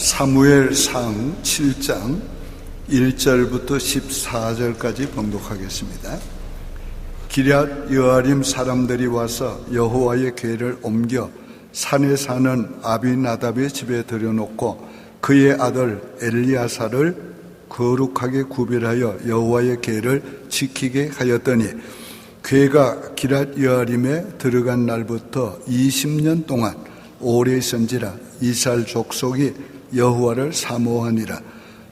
사무엘상 7장 1절부터 14절까지 봉독하겠습니다. 기럇 여아림 사람들이 와서 여호와의 궤를 옮겨 산에 사는 아비나답의 집에 들여놓고 그의 아들 엘리야사를 거룩하게 구별하여 여호와의 궤를 지키게 하였더니 궤가 기럇 여아림에 들어간 날부터 20년 동안 오래 있은지라 이스라엘 족속이 여호와를 사모하니라.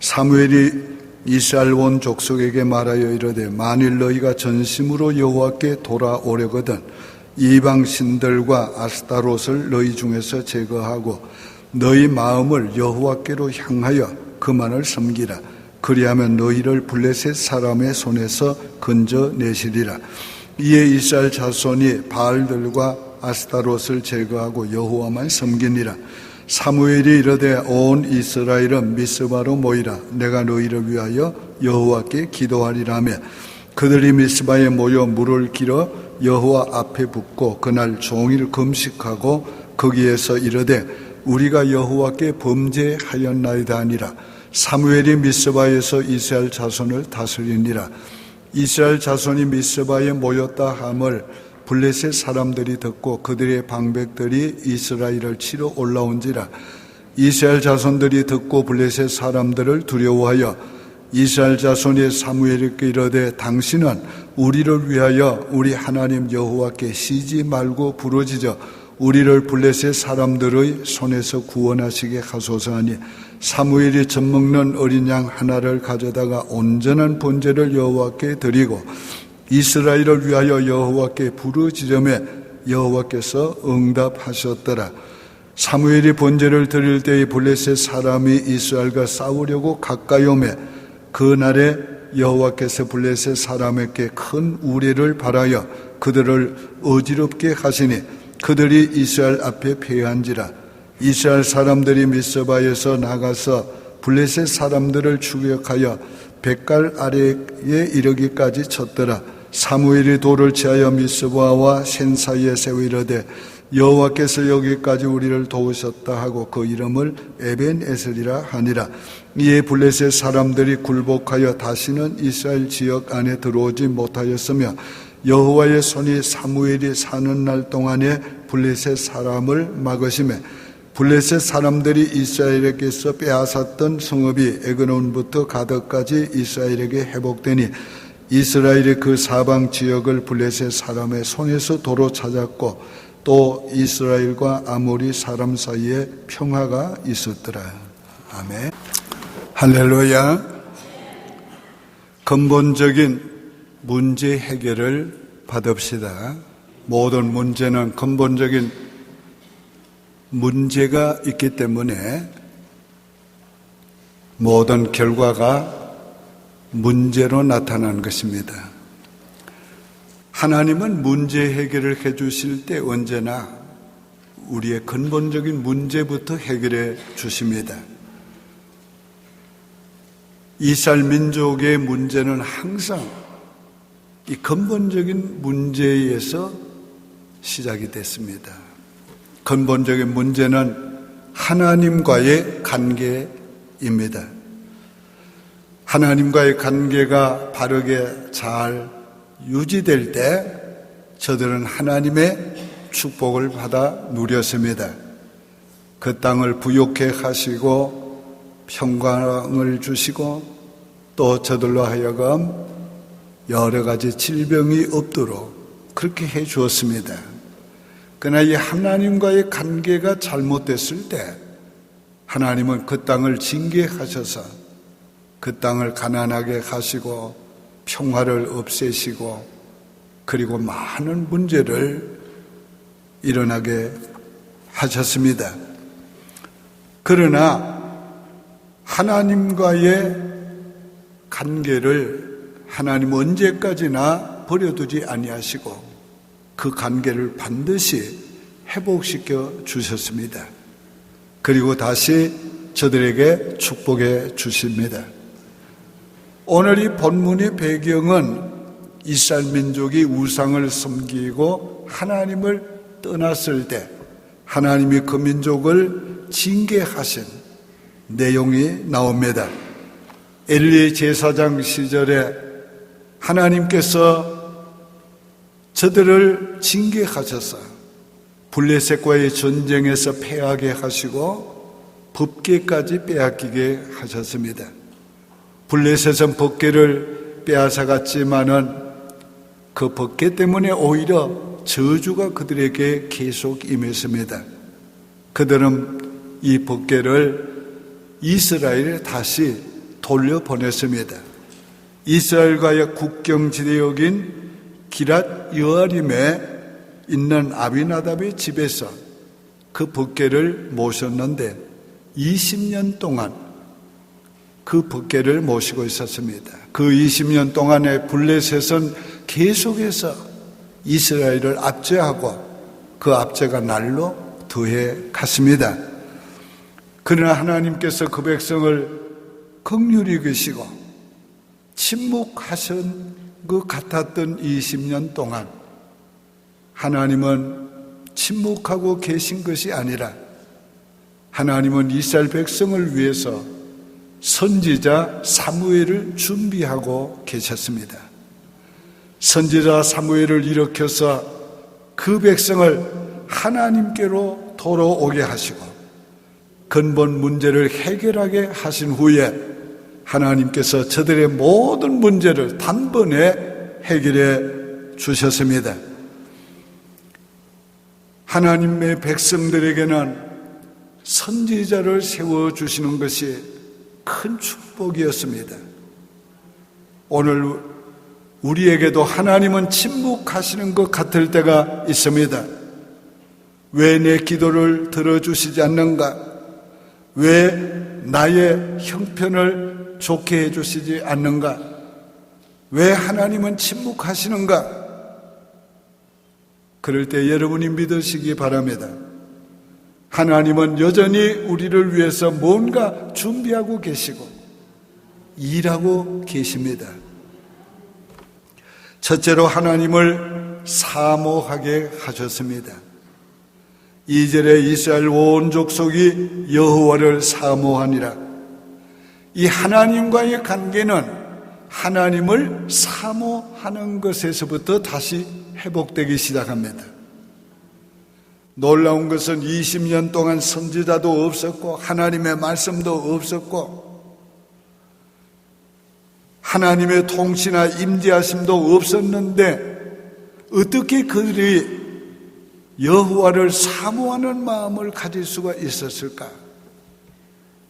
사무엘이 이스라엘 온 족속에게 말하여 이르되 만일 너희가 전심으로 여호와께 돌아오려거든 이방 신들과 아스타롯을 너희 중에서 제거하고 너희 마음을 여호와께로 향하여 그만을 섬기라. 그리하면 너희를 블레셋 사람의 손에서 건져내시리라. 이에 이스라엘 자손이 바알들과 아스타롯을 제거하고 여호와만 섬기니라. 사무엘이 이르되 온 이스라엘은 미스바로 모이라. 내가 너희를 위하여 여호와께 기도하리라며 그들이 미스바에 모여 물을 길어 여호와 앞에 붓고 그날 종일 금식하고 거기에서 이르되 우리가 여호와께 범죄하였나이다 하니라. 사무엘이 미스바에서 이스라엘 자손을 다스리니라. 이스라엘 자손이 미스바에 모였다 함을 블레셋 사람들이 듣고 그들의 방백들이 이스라엘을 치러 올라온지라. 이스라엘 자손들이 듣고 블레셋 사람들을 두려워하여 이스라엘 자손이 사무엘에게 이르되 당신은 우리를 위하여 우리 하나님 여호와께 쉬지 말고 부르짖어 우리를 블레셋 사람들의 손에서 구원하시게 하소서 하니 사무엘이 젖먹는 어린 양 하나를 가져다가 온전한 번제를 여호와께 드리고 이스라엘을 위하여 여호와께 부르짖으며 여호와께서 응답하셨더라. 사무엘이 번제를 드릴 때에 블레셋 사람이 이스라엘과 싸우려고 가까이 오매 그날에 여호와께서 블레셋 사람에게 큰 우레를 발하여 그들을 어지럽게 하시니 그들이 이스라엘 앞에 패한지라. 이스라엘 사람들이 미스바에서 나가서 블레셋 사람들을 추격하여 뱃갈 아래에 이르기까지 쳤더라. 사무엘이 돌을 취하여 미스바와 셴 사이에 세워 이르되 여호와께서 여기까지 우리를 도우셨다 하고 그 이름을 에벤에셀이라 하니라. 이에 블레셋 사람들이 굴복하여 다시는 이스라엘 지역 안에 들어오지 못하였으며 여호와의 손이 사무엘이 사는 날 동안에 블레셋 사람을 막으시매 블레셋 사람들이 이스라엘에게서 빼앗았던 성읍이 에그론부터 가드까지 이스라엘에게 회복되니 이스라엘이 그 사방 지역을 블레셋 사람의 손에서 도로 찾았고 또 이스라엘과 아모리 사람 사이에 평화가 있었더라. 아멘. 할렐루야. 근본적인 문제 해결을 받읍시다. 모든 문제는 근본적인 문제가 있기 때문에 모든 결과가 문제로 나타난 것입니다. 하나님은 문제 해결을 해 주실 때 언제나 우리의 근본적인 문제부터 해결해 주십니다. 이스라엘 민족의 문제는 항상 이 근본적인 문제에서 시작이 됐습니다. 근본적인 문제는 하나님과의 관계입니다. 하나님과의 관계가 바르게 잘 유지될 때 저들은 하나님의 축복을 받아 누렸습니다. 그 땅을 부욕해 하시고 평강을 주시고 또 저들로 하여금 여러 가지 질병이 없도록 그렇게 해 주었습니다. 그러나 이 하나님과의 관계가 잘못됐을 때 하나님은 그 땅을 징계하셔서 그 땅을 가난하게 하시고 평화를 없애시고 그리고 많은 문제를 일어나게 하셨습니다. 그러나 하나님과의 관계를 하나님 언제까지나 버려두지 아니하시고 그 관계를 반드시 회복시켜 주셨습니다. 그리고 다시 저들에게 축복해 주십니다. 오늘 이 본문의 배경은 이스라엘 민족이 우상을 섬기고 하나님을 떠났을 때 하나님이 그 민족을 징계하신 내용이 나옵니다. 엘리 제사장 시절에 하나님께서 저들을 징계하셔서 블레셋과의 전쟁에서 패하게 하시고 법궤까지 빼앗기게 하셨습니다. 블레셋은 법궤를 빼앗아갔지만은 그 법궤 때문에 오히려 저주가 그들에게 계속 임했습니다. 그들은 이 법궤를 이스라엘에 다시 돌려보냈습니다. 이스라엘과의 국경지대역인 기랏 여아림에 있는 아비나답의 집에서 그 법궤를 모셨는데 20년 동안 그 법궤를 모시고 있었습니다. 그 20년 동안에 블레셋은 계속해서 이스라엘을 압제하고 그 압제가 날로 더해 갔습니다. 그러나 하나님께서 그 백성을 긍휼히 여기시고 침묵하신 그 같았던 20년 동안 하나님은 침묵하고 계신 것이 아니라 하나님은 이스라엘 백성을 위해서 선지자 사무엘을 준비하고 계셨습니다. 선지자 사무엘을 일으켜서 그 백성을 하나님께로 돌아오게 하시고 근본 문제를 해결하게 하신 후에 하나님께서 저들의 모든 문제를 단번에 해결해 주셨습니다. 하나님의 백성들에게는 선지자를 세워주시는 것이 큰 축복이었습니다. 오늘 우리에게도 하나님은 침묵하시는 것 같을 때가 있습니다. 왜 내 기도를 들어주시지 않는가? 왜 나의 형편을 좋게 해주시지 않는가? 왜 하나님은 침묵하시는가? 그럴 때 여러분이 믿으시기 바랍니다. 하나님은 여전히 우리를 위해서 뭔가 준비하고 계시고 일하고 계십니다. 첫째로 하나님을 사모하게 하셨습니다. 2절에 이스라엘 온 족속이 여호와를 사모하니라. 이 하나님과의 관계는 하나님을 사모하는 것에서부터 다시 회복되기 시작합니다. 놀라운 것은 20년 동안 선지자도 없었고 하나님의 말씀도 없었고 하나님의 통치나 임재하심도 없었는데 어떻게 그들이 여호와를 사모하는 마음을 가질 수가 있었을까?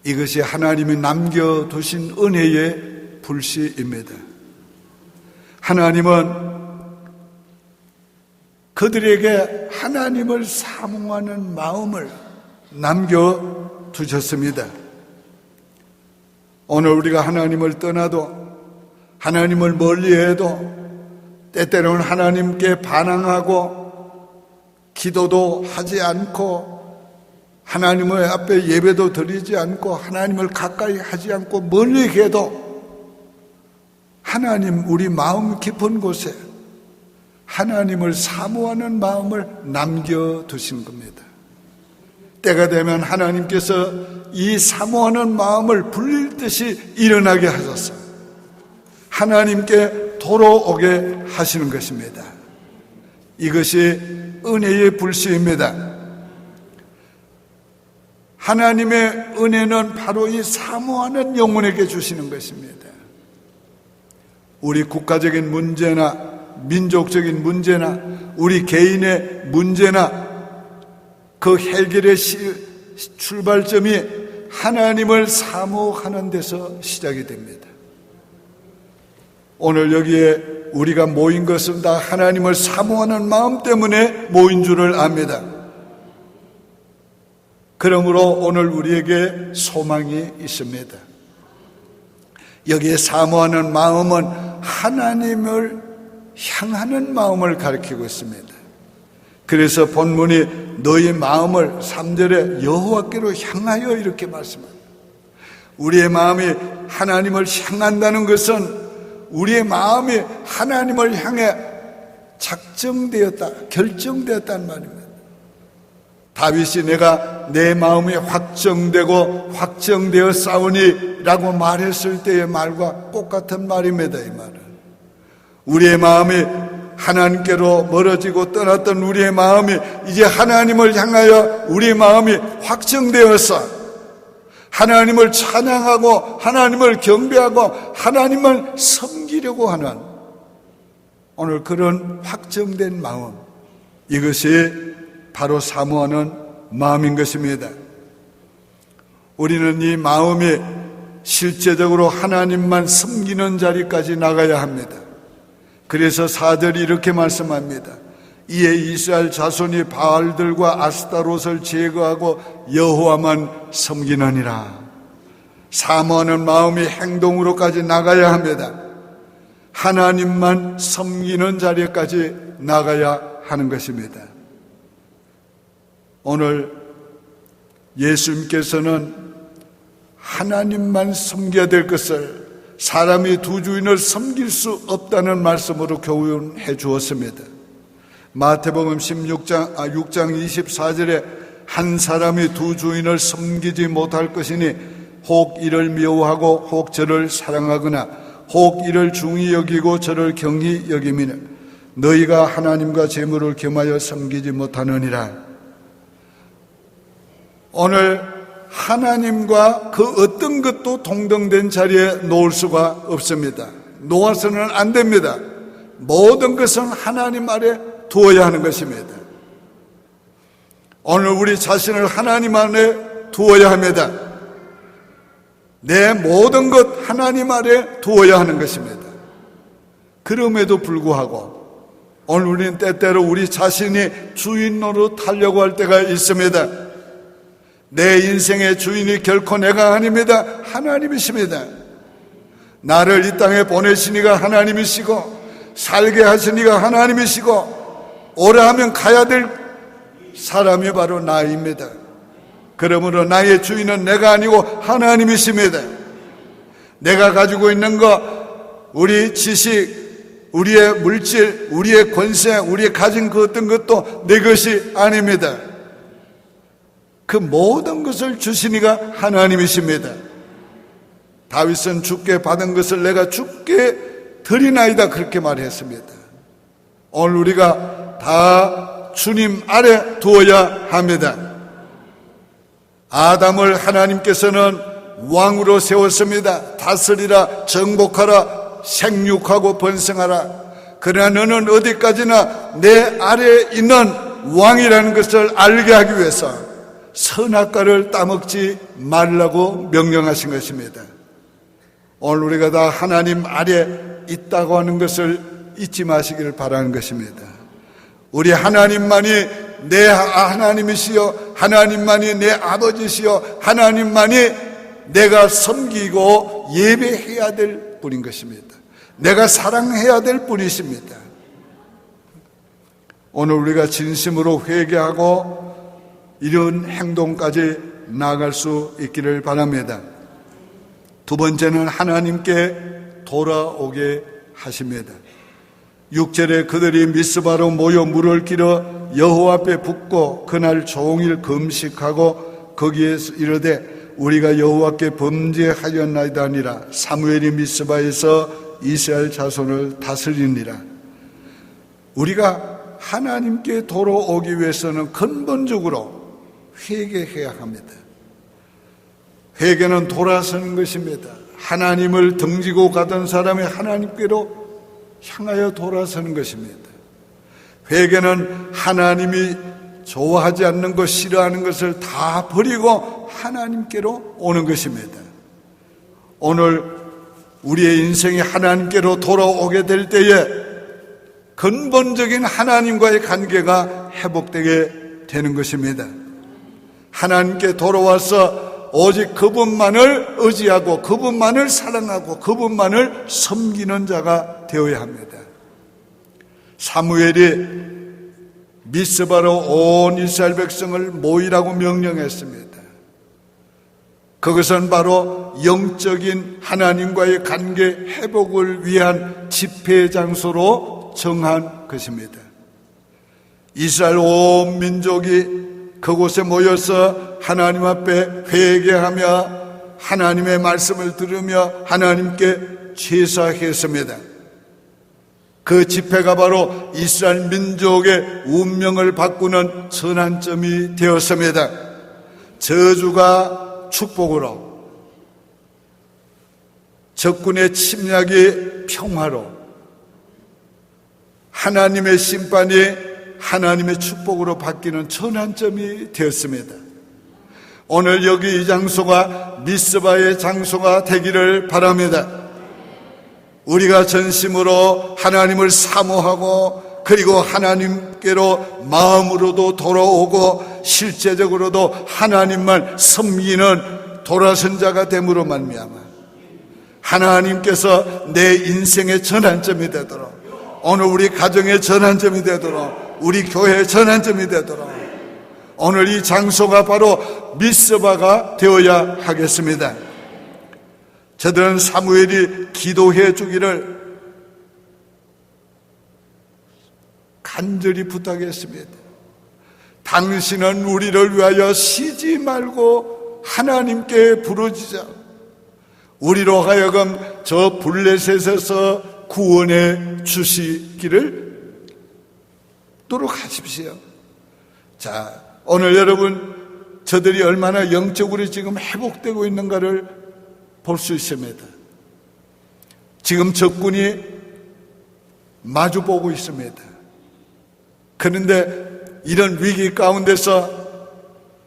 이것이 하나님이 남겨두신 은혜의 불씨입니다. 하나님은 그들에게 하나님을 사모하는 마음을 남겨두셨습니다. 오늘 우리가 하나님을 떠나도 하나님을 멀리해도 때때로는 하나님께 반항하고 기도도 하지 않고 하나님의 앞에 예배도 드리지 않고 하나님을 가까이 하지 않고 멀리해도 하나님 우리 마음 깊은 곳에 하나님을 사모하는 마음을 남겨두신 겁니다. 때가 되면 하나님께서 이 사모하는 마음을 불릴 듯이 일어나게 하셔서 하나님께 돌아오게 하시는 것입니다. 이것이 은혜의 불씨입니다. 하나님의 은혜는 바로 이 사모하는 영혼에게 주시는 것입니다. 우리 국가적인 문제나 민족적인 문제나 우리 개인의 문제나 그 해결의 출발점이 하나님을 사모하는 데서 시작이 됩니다. 오늘 여기에 우리가 모인 것은 다 하나님을 사모하는 마음 때문에 모인 줄을 압니다. 그러므로 오늘 우리에게 소망이 있습니다. 여기에 사모하는 마음은 하나님을 향하는 마음을 가리키고 있습니다. 그래서 본문이 너희 마음을 3절에 여호와께로 향하여 이렇게 말씀합니다. 우리의 마음이 하나님을 향한다는 것은 우리의 마음이 하나님을 향해 작정되었다, 결정되었다는 말입니다. 다윗이 내가 내 마음이 확정되어 싸우니 라고 말했을 때의 말과 똑같은 말입니다. 이 말은 우리의 마음이 하나님께로 멀어지고 떠났던 우리의 마음이 이제 하나님을 향하여 우리의 마음이 확정되어서 하나님을 찬양하고 하나님을 경배하고 하나님을 섬기려고 하는 오늘 그런 확정된 마음, 이것이 바로 사모하는 마음인 것입니다. 우리는 이 마음이 실제적으로 하나님만 섬기는 자리까지 나가야 합니다. 그래서 4절이 이렇게 말씀합니다. 이에 이스라엘 자손이 바알들과 아스타롯을 제거하고 여호와만 섬기느니라. 사모하는 마음이 행동으로까지 나가야 합니다. 하나님만 섬기는 자리까지 나가야 하는 것입니다. 오늘 예수님께서는 하나님만 섬겨야 될 것을 사람이 두 주인을 섬길 수 없다는 말씀으로 교훈해 주었습니다. 마태복음 6장 24절에 한 사람이 두 주인을 섬기지 못할 것이니 혹 이를 미워하고 혹 저를 사랑하거나 혹 이를 중히 여기고 저를 경히 여기면 너희가 하나님과 재물을 겸하여 섬기지 못하느니라. 오늘 하나님과 그 어떤 것도 동등된 자리에 놓을 수가 없습니다. 놓아서는 안 됩니다. 모든 것은 하나님 아래 두어야 하는 것입니다. 오늘 우리 자신을 하나님 안에 두어야 합니다. 내 모든 것 하나님 아래 두어야 하는 것입니다. 그럼에도 불구하고 오늘 우리는 때때로 우리 자신이 주인 노릇하려고 할 때가 있습니다. 내 인생의 주인이 결코 내가 아닙니다. 하나님이십니다. 나를 이 땅에 보내시니가 하나님이시고 살게 하시니가 하나님이시고 오라 하면 가야 될 사람이 바로 나입니다. 그러므로 나의 주인은 내가 아니고 하나님이십니다. 내가 가지고 있는 것, 우리 지식, 우리의 물질, 우리의 권세, 우리의 가진 그 어떤 것도 내 것이 아닙니다. 그 모든 것을 주시니가 하나님이십니다. 다윗은 주께 받은 것을 내가 주께 드리나이다 그렇게 말했습니다. 오늘 우리가 다 주님 아래 두어야 합니다. 아담을 하나님께서는 왕으로 세웠습니다. 다스리라, 정복하라, 생육하고 번성하라. 그러나 너는 어디까지나 내 아래에 있는 왕이라는 것을 알게 하기 위해서 선악과를 따먹지 말라고 명령하신 것입니다. 오늘 우리가 다 하나님 아래 있다고 하는 것을 잊지 마시기를 바라는 것입니다. 우리 하나님만이 내 하나님이시여, 하나님만이 내 아버지시여, 하나님만이 내가 섬기고 예배해야 될 분인 것입니다. 내가 사랑해야 될 분이십니다. 오늘 우리가 진심으로 회개하고 이런 행동까지 나아갈 수 있기를 바랍니다. 두 번째는 하나님께 돌아오게 하십니다. 6절에 그들이 미스바로 모여 물을 길어 여호와 앞에 붓고 그날 종일 금식하고 거기에서 이르되 우리가 여호와께 범죄하였나이다 하니라. 사무엘이 미스바에서 이스라엘 자손을 다스리니라. 우리가 하나님께 돌아오기 위해서는 근본적으로 회개해야 합니다. 회개는 돌아서는 것입니다. 하나님을 등지고 가던 사람이 하나님께로 향하여 돌아서는 것입니다. 회개는 하나님이 좋아하지 않는 것, 싫어하는 것을 다 버리고 하나님께로 오는 것입니다. 오늘 우리의 인생이 하나님께로 돌아오게 될 때에 근본적인 하나님과의 관계가 회복되게 되는 것입니다. 하나님께 돌아와서 오직 그분만을 의지하고 그분만을 사랑하고 그분만을 섬기는 자가 되어야 합니다. 사무엘이 미스바로 온 이스라엘 백성을 모이라고 명령했습니다. 그것은 바로 영적인 하나님과의 관계 회복을 위한 집회 장소로 정한 것입니다. 이스라엘 온 민족이 그곳에 모여서 하나님 앞에 회개하며 하나님의 말씀을 들으며 하나님께 제사했습니다. 그 집회가 바로 이스라엘 민족의 운명을 바꾸는 전환점이 되었습니다. 저주가 축복으로, 적군의 침략이 평화로, 하나님의 심판이 하나님의 축복으로 바뀌는 전환점이 되었습니다. 오늘 여기 이 장소가 미스바의 장소가 되기를 바랍니다. 우리가 전심으로 하나님을 사모하고 그리고 하나님께로 마음으로도 돌아오고 실제적으로도 하나님만 섬기는 돌아선 자가 됨으로 말미암아 하나님께서 내 인생의 전환점이 되도록, 오늘 우리 가정의 전환점이 되도록, 우리 교회의 전환점이 되도록 오늘 이 장소가 바로 미스바가 되어야 하겠습니다. 저들은 사무엘이 기도해 주기를 간절히 부탁했습니다. 당신은 우리를 위하여 쉬지 말고 하나님께 부르짖자. 우리로 하여금 저 블레셋에서 구원해 주시기를 노력하십시오. 자, 오늘 여러분, 저들이 얼마나 영적으로 지금 회복되고 있는가를 볼 수 있습니다. 지금 적군이 마주보고 있습니다. 그런데 이런 위기 가운데서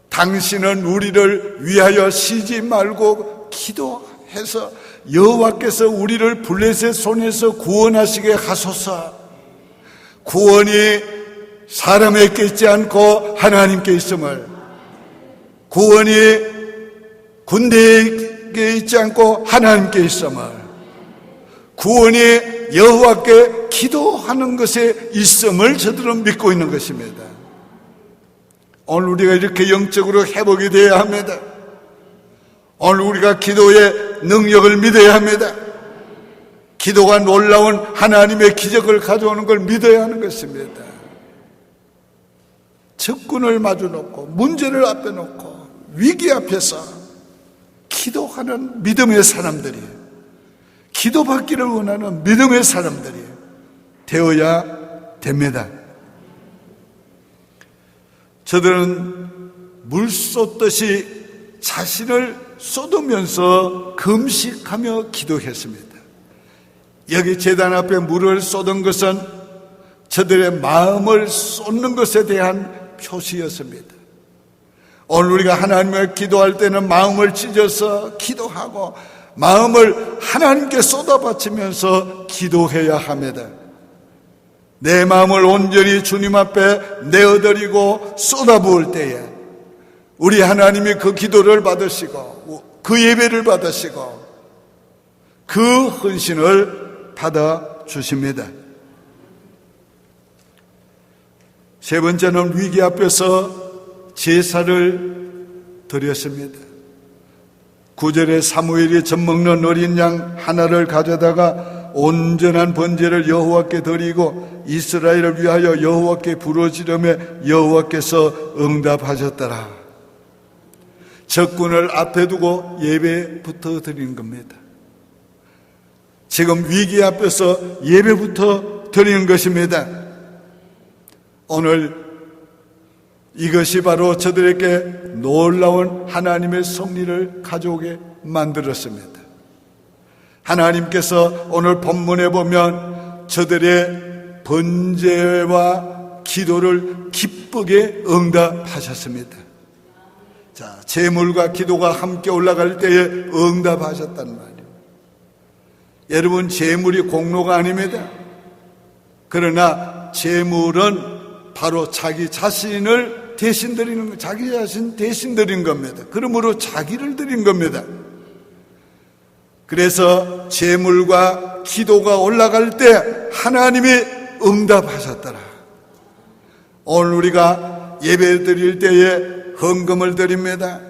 당신은 우리를 위하여 쉬지 말고 기도해서 여호와께서 우리를 블레셋 손에서 구원하시게 하소서. 구원이 사람에게 있지 않고 하나님께 있음을, 구원이 군대에 있지 않고 하나님께 있음을, 구원이 여호와께 기도하는 것에 있음을 저들은 믿고 있는 것입니다. 오늘 우리가 이렇게 영적으로 회복이 되어야 합니다. 오늘 우리가 기도의 능력을 믿어야 합니다. 기도가 놀라운 하나님의 기적을 가져오는 걸 믿어야 하는 것입니다. 적군을 마주 놓고 문제를 앞에 놓고 위기 앞에서 기도하는 믿음의 사람들이, 기도받기를 원하는 믿음의 사람들이 되어야 됩니다. 저들은 물 쏟듯이 자신을 쏟으면서 금식하며 기도했습니다. 여기 제단 앞에 물을 쏟은 것은 저들의 마음을 쏟는 것에 대한 표시였습니다. 오늘 우리가 하나님을 기도할 때는 마음을 찢어서 기도하고 마음을 하나님께 쏟아바치면서 기도해야 합니다. 내 마음을 온전히 주님 앞에 내어드리고 쏟아부을 때에 우리 하나님이 그 기도를 받으시고 그 예배를 받으시고 그 헌신을 받아주십니다. 세 번째는 위기 앞에서 제사를 드렸습니다. 9절에 사무엘이 젖먹는 어린 양 하나를 가져다가 온전한 번제를 여호와께 드리고 이스라엘을 위하여 여호와께 부르짖으며 여호와께서 응답하셨더라. 적군을 앞에 두고 예배부터 드리는 겁니다. 지금 위기 앞에서 예배부터 드리는 것입니다. 오늘 이것이 바로 저들에게 놀라운 하나님의 섭리를 가져오게 만들었습니다. 하나님께서 오늘 본문에 보면 저들의 번제와 기도를 기쁘게 응답하셨습니다. 자, 제물과 기도가 함께 올라갈 때에 응답하셨단 말이에요. 여러분, 제물이 공로가 아닙니다. 그러나 제물은 바로 자기 자신을 대신 드리는 것, 자기 자신 대신 드린 겁니다. 그러므로 자기를 드린 겁니다. 그래서 제물과 기도가 올라갈 때 하나님이 응답하셨더라. 오늘 우리가 예배 드릴 때에 헌금을 드립니다.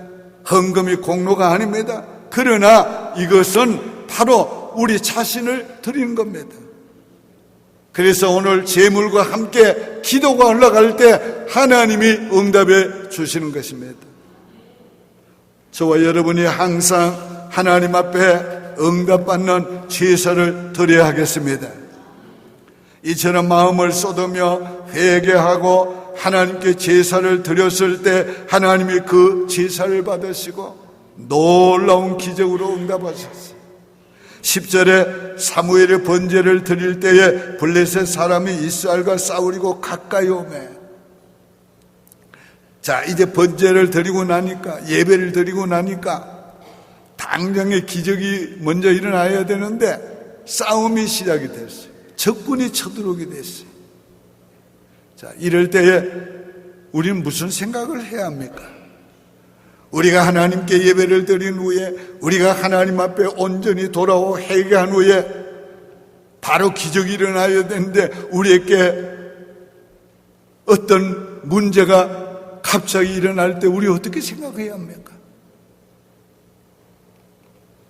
헌금이 공로가 아닙니다. 그러나 이것은 바로 우리 자신을 드리는 겁니다. 그래서 오늘 제물과 함께 기도가 올라갈 때 하나님이 응답해 주시는 것입니다. 저와 여러분이 항상 하나님 앞에 응답받는 제사를 드려야 하겠습니다. 이처럼 마음을 쏟으며 회개하고 하나님께 제사를 드렸을 때 하나님이 그 제사를 받으시고 놀라운 기적으로 응답하셨어요. 10절에 사무엘의 번제를 드릴 때에 블레셋 사람이 이스라엘과 싸우리고 가까이 오매. 자, 이제 번제를 드리고 나니까, 예배를 드리고 나니까 당장의 기적이 먼저 일어나야 되는데 싸움이 시작이 됐어요. 적군이 쳐들어오게 됐어요. 자, 이럴 때에 우리는 무슨 생각을 해야 합니까? 우리가 하나님께 예배를 드린 후에, 우리가 하나님 앞에 온전히 돌아오고 회개한 후에 바로 기적이 일어나야 되는데 우리에게 어떤 문제가 갑자기 일어날 때 우리 어떻게 생각해야 합니까?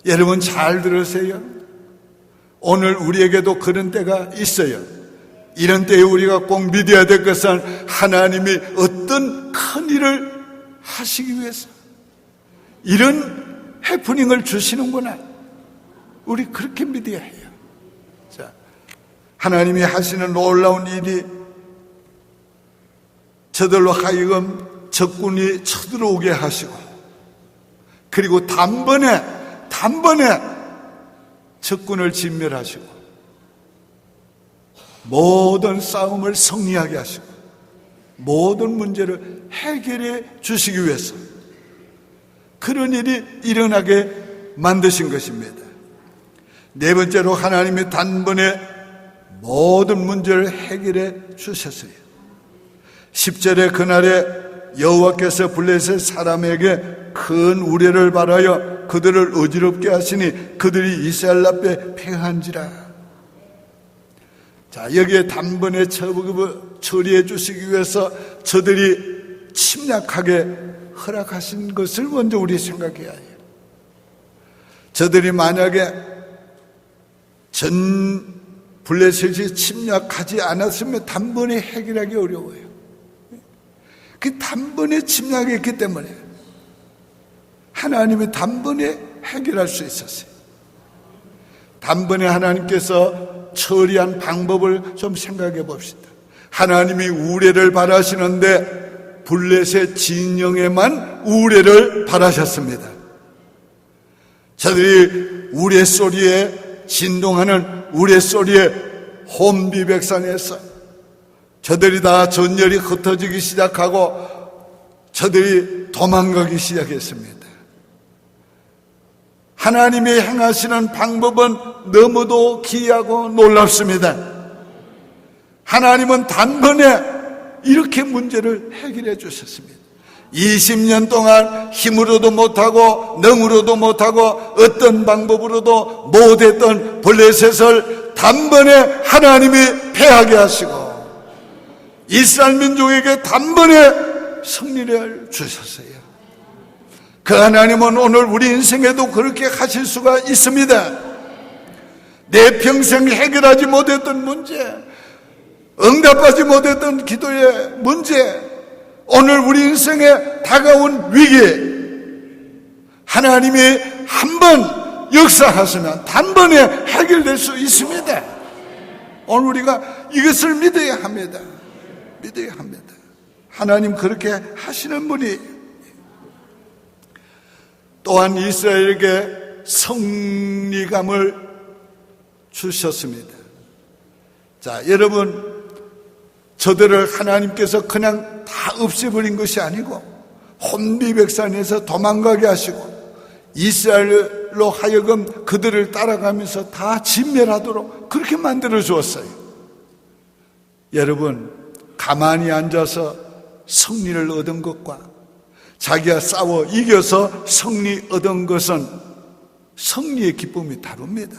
여러분 잘 들으세요. 오늘 우리에게도 그런 때가 있어요. 이런 때에 우리가 꼭 믿어야 될 것은 하나님이 어떤 큰 일을 하시기 위해서 이런 해프닝을 주시는구나. 우리 그렇게 믿어야 해요. 자, 하나님이 하시는 놀라운 일이 저들로 하여금 적군이 쳐들어오게 하시고, 그리고 단번에 적군을 진멸하시고 모든 싸움을 승리하게 하시고 모든 문제를 해결해 주시기 위해서 그런 일이 일어나게 만드신 것입니다. 네 번째로 하나님이 단번에 모든 문제를 해결해 주셨어요. 10절에 그날에 여호와께서 블레셋 사람에게 큰 우레를 발하여 그들을 어지럽게 하시니 그들이 이스라엘 앞에 패한지라. 자, 여기에 단번에 처리해 주시기 위해서 저들이 침략하게 허락하신 것을 먼저 우리 생각해야 해요. 저들이 만약에 전 블레셋이 침략하지 않았으면 단번에 해결하기 어려워요. 그 단번에 침략했기 때문에 하나님이 단번에 해결할 수 있었어요. 단번에 하나님께서 처리한 방법을 좀 생각해 봅시다. 하나님이 우레를 바라시는데 블레셋 진영에만 우레를 바라셨습니다. 저들이 우레 소리에 진동하는 우레 소리에 혼비백산해서 저들이 다 전열이 흩어지기 시작하고 저들이 도망가기 시작했습니다. 하나님이 행하시는 방법은 너무도 기이하고 놀랍습니다. 하나님은 단번에 이렇게 문제를 해결해 주셨습니다. 20년 동안 힘으로도 못하고 능으로도 못하고 어떤 방법으로도 못했던 블레셋을 단번에 하나님이 패하게 하시고 이스라엘 민족에게 단번에 승리를 주셨어요. 그 하나님은 오늘 우리 인생에도 그렇게 하실 수가 있습니다. 내 평생 해결하지 못했던 문제, 응답하지 못했던 기도의 문제, 오늘 우리 인생에 다가온 위기, 하나님이 한번 역사하시면 단번에 해결될 수 있습니다. 오늘 우리가 이것을 믿어야 합니다. 믿어야 합니다. 하나님 그렇게 하시는 분이. 또한 이스라엘에게 승리감을 주셨습니다. 자, 여러분, 저들을 하나님께서 그냥 다 없애버린 것이 아니고 혼비백산에서 도망가게 하시고 이스라엘로 하여금 그들을 따라가면서 다 진멸하도록 그렇게 만들어 주었어요. 여러분, 가만히 앉아서 승리를 얻은 것과 자기가 싸워 이겨서 승리 얻은 것은 승리의 기쁨이 다릅니다.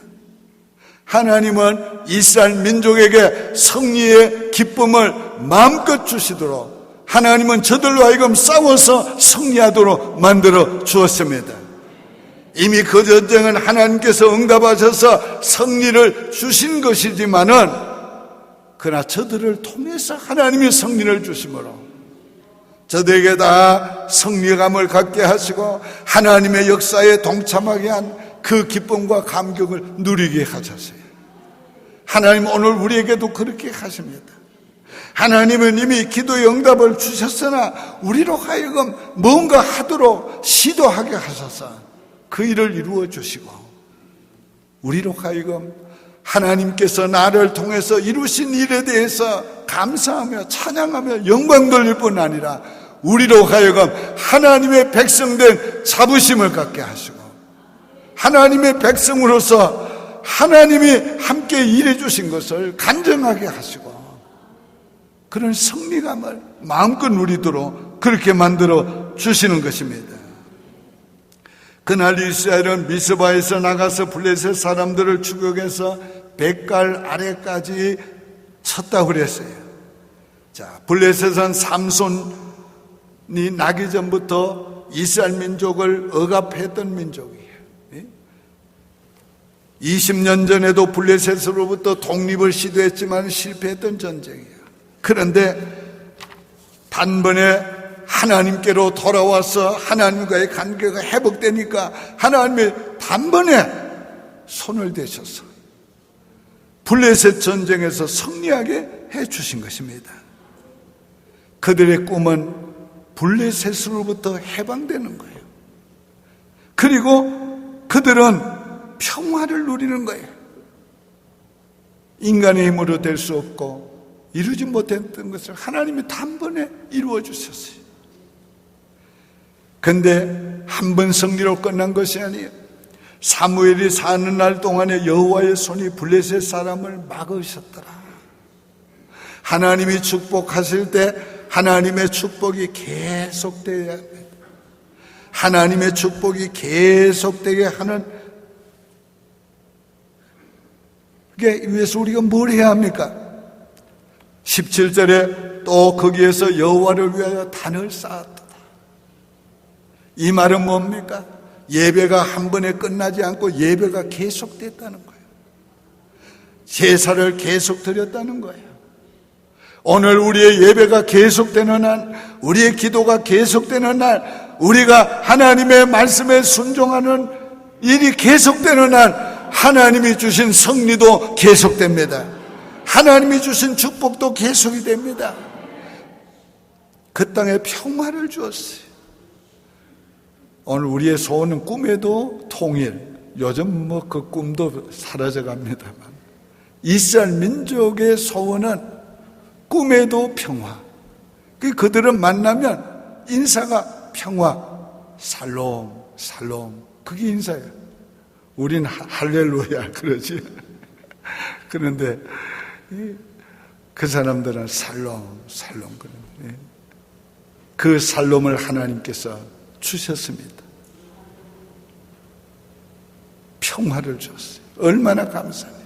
하나님은 이스라엘 민족에게 승리의 기쁨을 마음껏 주시도록 하나님은 저들로 하여금 싸워서 승리하도록 만들어 주었습니다. 이미 그 전쟁은 하나님께서 응답하셔서 승리를 주신 것이지만은 그러나 저들을 통해서 하나님이 승리를 주심으로 저들에게 다 승리감을 갖게 하시고 하나님의 역사에 동참하게 한 그 기쁨과 감격을 누리게 하셨어요. 하나님 오늘 우리에게도 그렇게 하십니다. 하나님은 이미 기도의 응답을 주셨으나 우리로 하여금 뭔가 하도록 시도하게 하셔서 그 일을 이루어 주시고, 우리로 하여금 하나님께서 나를 통해서 이루신 일에 대해서 감사하며 찬양하며 영광 돌릴 뿐 아니라 우리로 하여금 하나님의 백성된 자부심을 갖게 하시고, 하나님의 백성으로서 하나님이 함께 일해 주신 것을 간증하게 하시고, 그런 승리감을 마음껏 누리도록 그렇게 만들어 주시는 것입니다. 그날 이스라엘은 미스바에서 나가서 블레셋 사람들을 추격해서 뱃갈 아래까지 쳤다고 그랬어요. 자, 블레셋은 삼손이 나기 전부터 이스라엘 민족을 억압했던 민족이에요. 20년 전에도 블레셋으로부터 독립을 시도했지만 실패했던 전쟁이에요. 그런데 단번에 하나님께로 돌아와서 하나님과의 관계가 회복되니까 하나님이 단번에 손을 대셔서 블레셋 전쟁에서 승리하게 해주신 것입니다. 그들의 꿈은 블레셋으로부터 해방되는 거예요. 그리고 그들은 평화를 누리는 거예요. 인간의 힘으로 될 수 없고 이루지 못했던 것을 하나님이 단번에 이루어 주셨어요. 그런데 한 번 승리로 끝난 것이 아니에요. 사무엘이 사는 날 동안에 여호와의 손이 블레셋 사람을 막으셨더라. 하나님이 축복하실 때 하나님의 축복이 계속되어야 합니다. 하나님의 축복이 계속되게 하는, 그게 위해서 우리가 뭘 해야 합니까? 17절에 또 거기에서 여호와를 위하여 단을 쌓았다. 이 말은 뭡니까? 예배가 한 번에 끝나지 않고 예배가 계속됐다는 거예요. 제사를 계속 드렸다는 거예요. 오늘 우리의 예배가 계속되는 날, 우리의 기도가 계속되는 날, 우리가 하나님의 말씀에 순종하는 일이 계속되는 날, 하나님이 주신 승리도 계속됩니다. 하나님이 주신 축복도 계속이 됩니다. 그 땅에 평화를 주었어요. 오늘 우리의 소원은 꿈에도 통일, 요즘 뭐 그 꿈도 사라져 갑니다만, 이스라엘 민족의 소원은 꿈에도 평화. 그들은 만나면 인사가 평화, 살롬, 살롬, 그게 인사예요. 우린 할렐루야 그러지. 그런데 그 사람들은 살롬, 살롬 그러는데 그 살롬을 하나님께서 주셨습니다. 평화를 줬어요. 얼마나 감사해요.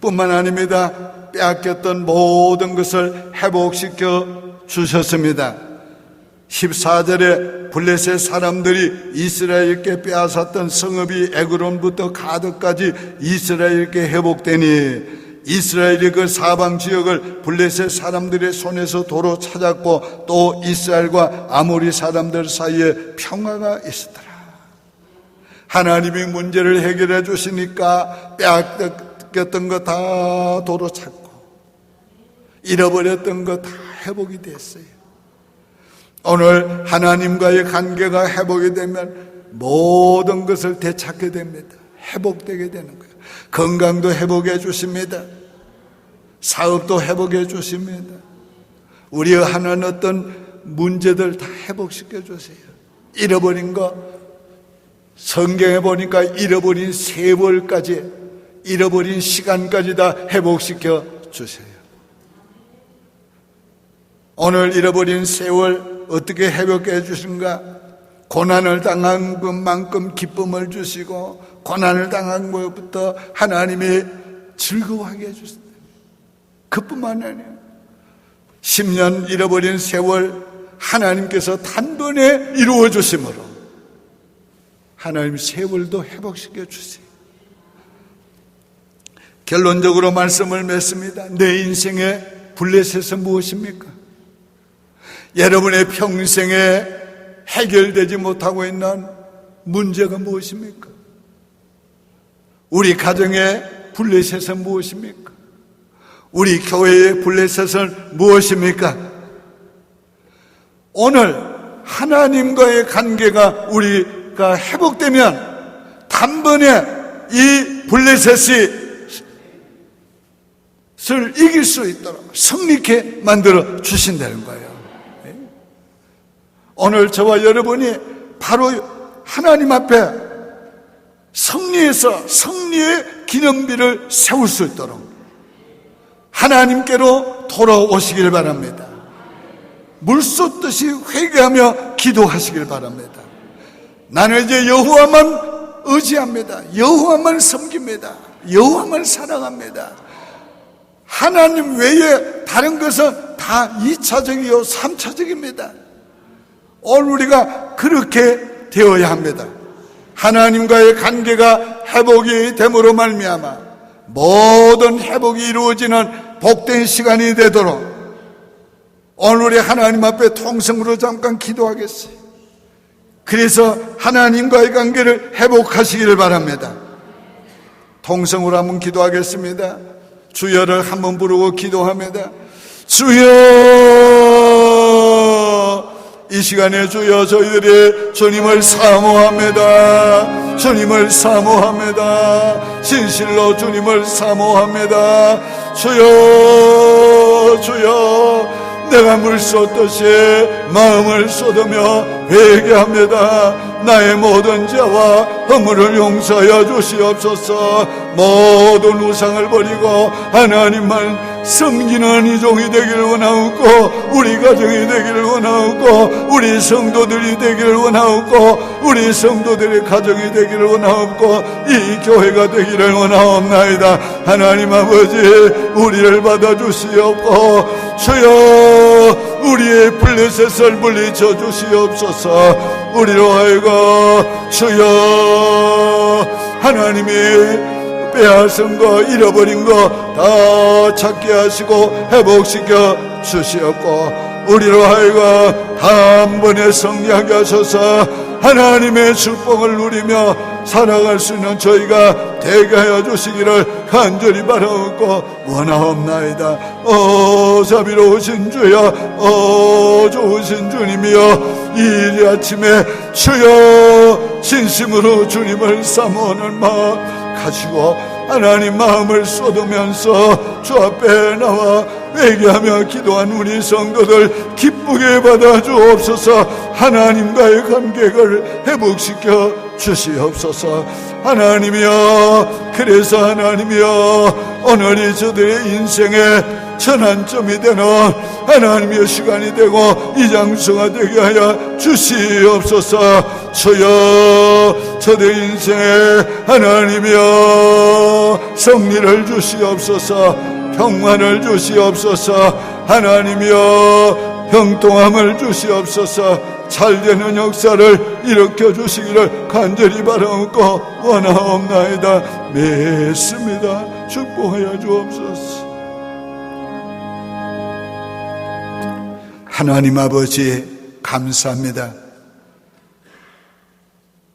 뿐만 아닙니다. 빼앗겼던 모든 것을 회복시켜 주셨습니다. 14절에 블레셋 사람들이 이스라엘께 빼앗았던 성읍이 에그론부터 가드까지 이스라엘께 회복되니 이스라엘이 그 사방 지역을 블레셋 사람들의 손에서 도로 찾았고 또 이스라엘과 아모리 사람들 사이에 평화가 있었더라. 하나님이 문제를 해결해 주시니까 빼앗겼던 거 다 도로 찾고 잃어버렸던 거 다 회복이 됐어요. 오늘 하나님과의 관계가 회복이 되면 모든 것을 되찾게 됩니다. 회복되게 되는 거예요. 건강도 회복해 주십니다. 사업도 회복해 주십니다. 우리의 하는 어떤 문제들 다 회복시켜 주세요. 잃어버린 거, 성경에 보니까 잃어버린 세월까지, 잃어버린 시간까지 다 회복시켜 주세요. 오늘 잃어버린 세월 어떻게 회복해 주신가? 고난을 당한 것만큼 기쁨을 주시고 고난을 당한 것부터 하나님이 즐거워하게 해주신다. 그뿐만 아니에요. 10년 잃어버린 세월 하나님께서 단번에 이루어 주심으로 하나님 세월도 회복시켜 주세요. 결론적으로 말씀을 맺습니다. 내 인생의 블레셋은 무엇입니까? 여러분의 평생에 해결되지 못하고 있는 문제가 무엇입니까? 우리 가정의 블레셋은 무엇입니까? 우리 교회의 블레셋은 무엇입니까? 오늘 하나님과의 관계가 우리가 회복되면 단번에 이 블레셋을 이길 수 있도록 승리케 만들어 주신다는 거예요. 오늘 저와 여러분이 바로 하나님 앞에 승리해서 승리의 기념비를 세울 수 있도록 하나님께로 돌아오시길 바랍니다. 물 쏟듯이 회개하며 기도하시길 바랍니다. 나는 이제 여호와만 의지합니다. 여호와만 섬깁니다. 여호와만 사랑합니다. 하나님 외에 다른 것은 다 2차적이요 3차적입니다. 오늘 우리가 그렇게 되어야 합니다. 하나님과의 관계가 회복이 됨으로 말미암아 모든 회복이 이루어지는 복된 시간이 되도록 오늘 우리 하나님 앞에 통성으로 잠깐 기도하겠어요. 그래서 하나님과의 관계를 회복하시기를 바랍니다. 통성으로 한번 기도하겠습니다. 주여를 한번 부르고 기도합니다. 주여, 이 시간에 주여 저희들이 주님을 사모합니다. 주님을 사모합니다. 진실로 주님을 사모합니다. 주여, 주여, 내가 물 쏟듯이 마음을 쏟으며 회개합니다. 나의 모든 죄와 허물을 용서하여 주시옵소서. 모든 우상을 버리고 하나님만 섬기는 이 종이 되기를 원하옵고, 우리 가정이 되기를 원하옵고, 우리 성도들이 되기를 원하옵고, 우리 성도들의 가정이 되기를 원하옵고, 이 교회가 되기를 원하옵나이다. 하나님 아버지, 우리를 받아주시옵고, 주여, 우리의 블레셋을 물리쳐 주시옵소서. 우리로 하여금 주여, 하나님이 빼앗은 거, 잃어버린 거 다 찾게 하시고 회복시켜 주시옵고, 우리로 하여금 단번에 승리하게 하셔서 하나님의 축복을 누리며 살아갈 수 있는 저희가 되게 하여 주시기를 간절히 바라옵고 원하옵나이다. 자비로우신 주여, 좋으신 주님이여, 이 아침에 주여 진심으로 주님을 사모하는 마음 가지고 하나님 마음을 쏟으면서 주 앞에 나와 회개하며 기도한 우리 성도들 기쁘게 받아 주옵소서. 하나님과의 관계를 회복시켜 주시옵소서. 하나님이여, 그래서 하나님이여, 오늘이 저들의 인생의 전환점이 되는 하나님의 시간이 되고 이 장소가 되게 하여 주시옵소서. 주여, 저들 인생에 하나님이여 승리를 주시옵소서. 평안을 주시옵소서. 하나님이여 형통함을 주시옵소서. 잘되는 역사를 일으켜 주시기를 간절히 바라옵고 원하옵나이다. 믿습니다. 축복하여 주옵소서. 하나님 아버지 감사합니다.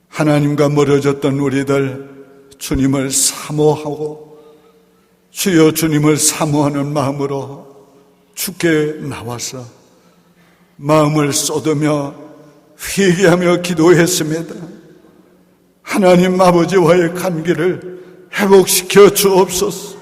하나님과 멀어졌던 우리들 주님을 사모하고 주여 주님을 사모하는 마음으로 주께 나와서 마음을 쏟으며 회개하며 기도했습니다. 하나님 아버지와의 관계를 회복시켜 주옵소서.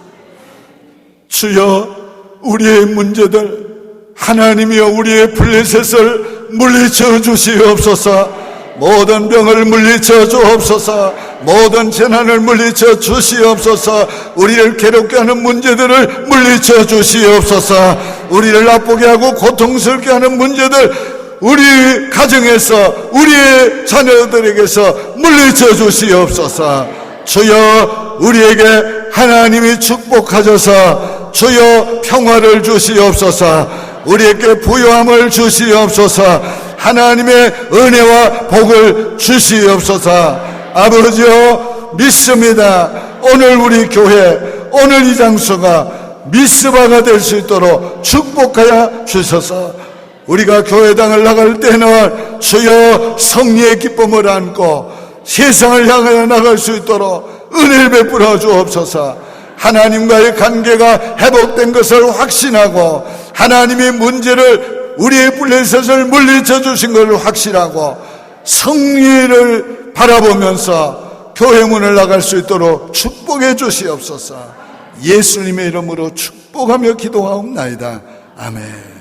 주여, 우리의 문제들 하나님이여 우리의 블레셋을 물리쳐 주시옵소서. 모든 병을 물리쳐 주옵소서. 모든 재난을 물리쳐 주시옵소서. 우리를 괴롭게 하는 문제들을 물리쳐 주시옵소서. 우리를 나쁘게 하고 고통스럽게 하는 문제들 우리 가정에서 우리의 자녀들에게서 물리쳐 주시옵소서. 주여, 우리에게 하나님이 축복하셔서 주여 평화를 주시옵소서. 우리에게 부요함을 주시옵소서. 하나님의 은혜와 복을 주시옵소서. 아버지여, 믿습니다. 오늘 우리 교회, 오늘 이 장소가 미스바가 될 수 있도록 축복하여 주셔서 우리가 교회당을 나갈 때는 주여 성리의 기쁨을 안고 세상을 향하여 나갈 수 있도록 은혜를 베풀어 주옵소서. 하나님과의 관계가 회복된 것을 확신하고 하나님의 문제를 우리의 블레셋을 물리쳐 주신 것을 확신하고 성리를 바라보면서 교회 문을 나갈 수 있도록 축복해 주시옵소서. 예수님의 이름으로 축복하며 기도하옵나이다. 아멘.